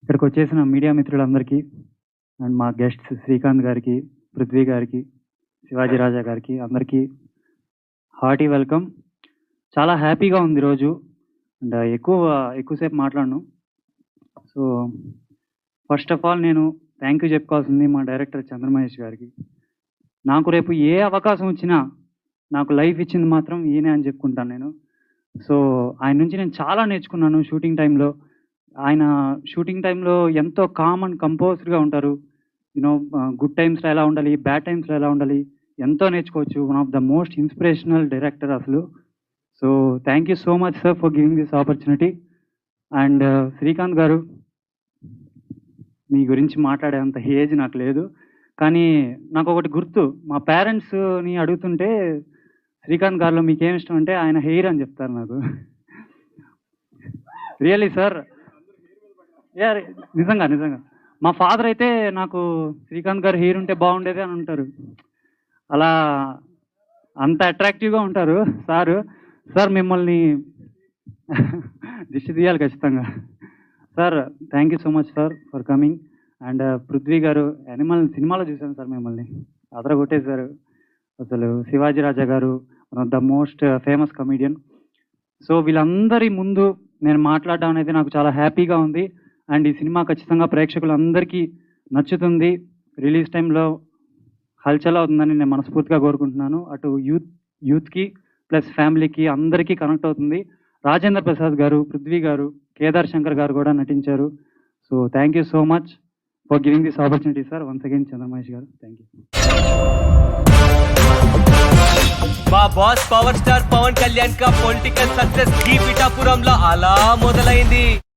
ఇక్కడికి వచ్చేసిన మీడియా మిత్రులందరికీ అండ్ మా గెస్ట్స్ శ్రీకాంత్ గారికి, పృథ్వీ గారికి, శివాజీ రాజా గారికి అందరికీ హార్టీ వెల్కమ్. చాలా హ్యాపీగా ఉంది ఈరోజు. అండ్ ఎక్కువసేపు మాట్లాడను. సో ఫస్ట్ ఆఫ్ ఆల్ నేను థ్యాంక్ యూ చెప్పుకోవాల్సింది మా డైరెక్టర్ చంద్రమహేష్ గారికి. నాకు రేపు ఏ అవకాశం వచ్చినా నాకు లైఫ్ ఇచ్చింది మాత్రం ఈయనే అని చెప్పుకుంటాను నేను. సో ఆయన నుంచి నేను చాలా నేర్చుకున్నాను షూటింగ్ టైంలో. ఆయన షూటింగ్ టైంలో ఎంతో కామ్ అండ్ కంపోజ్డ్గా ఉంటారు. యూనో గుడ్ టైమ్స్లో ఎలా ఉండాలి, బ్యాడ్ టైమ్స్లో ఎలా ఉండాలి, ఎంతో నేర్చుకోవచ్చు. One of the most inspirational director అసలు. So thank you so much sir for giving this opportunity. And Srikanth గారు, మీ గురించి మాట్లాడేంత ఏజ్ నాకు లేదు, కానీ నాకు ఒకటి గుర్తు. మా పేరెంట్స్ని అడుగుతుంటే శ్రీకాంత్ గారిలో మీకేం ఇష్టం అంటే ఆయన హెయిర్ అని చెప్తారు నాకు. రియల్లీ సార్, నిజంగా నిజంగా మా ఫాదర్ అయితే నాకు శ్రీకాంత్ గారు హెయిర్ ఉంటే బాగుండేది అని అంటారు. అలా అంత అట్రాక్టివ్గా ఉంటారు సారు. సార్ మిమ్మల్ని దిష్టి తీయాలి ఖచ్చితంగా. Sir thank you so much sir for coming. And Prithvi గారు, యానిమల్ సినిమాలో చూశాను సార్ మిమ్మల్ని, అదరగొట్టేశారు అసలు. శివాజీ రాజా గారు, one of the most famous comedian. So వీళ్ళందరి ముందు నేను మాట్లాడడం అనేది నాకు చాలా హ్యాపీగా ఉంది. అండ్ ఈ సినిమా ఖచ్చితంగా ప్రేక్షకులందరికీ నచ్చుతుంది. రిలీజ్ టైంలో హల్చల్ అవుతుందని నేను మనస్ఫూర్తిగా కోరుకుంటున్నాను. అటు యూత్కి ప్లస్ ఫ్యామిలీకి అందరికీ కనెక్ట్ అవుతుంది. రాజేంద్ర ప్రసాద్ గారు, పృథ్వీ గారు, కేదార్ శంకర్ గారు కూడా నటించారు. So thank you so much for giving this opportunity sir. Once again Chandramahesh గారు, థ్యాంక్ యూ. మా boss power star Pawan Kalyan కా పొలిటికల్ సక్సెస్ ఈ పిఠాపురంలో అలా మొదలైంది.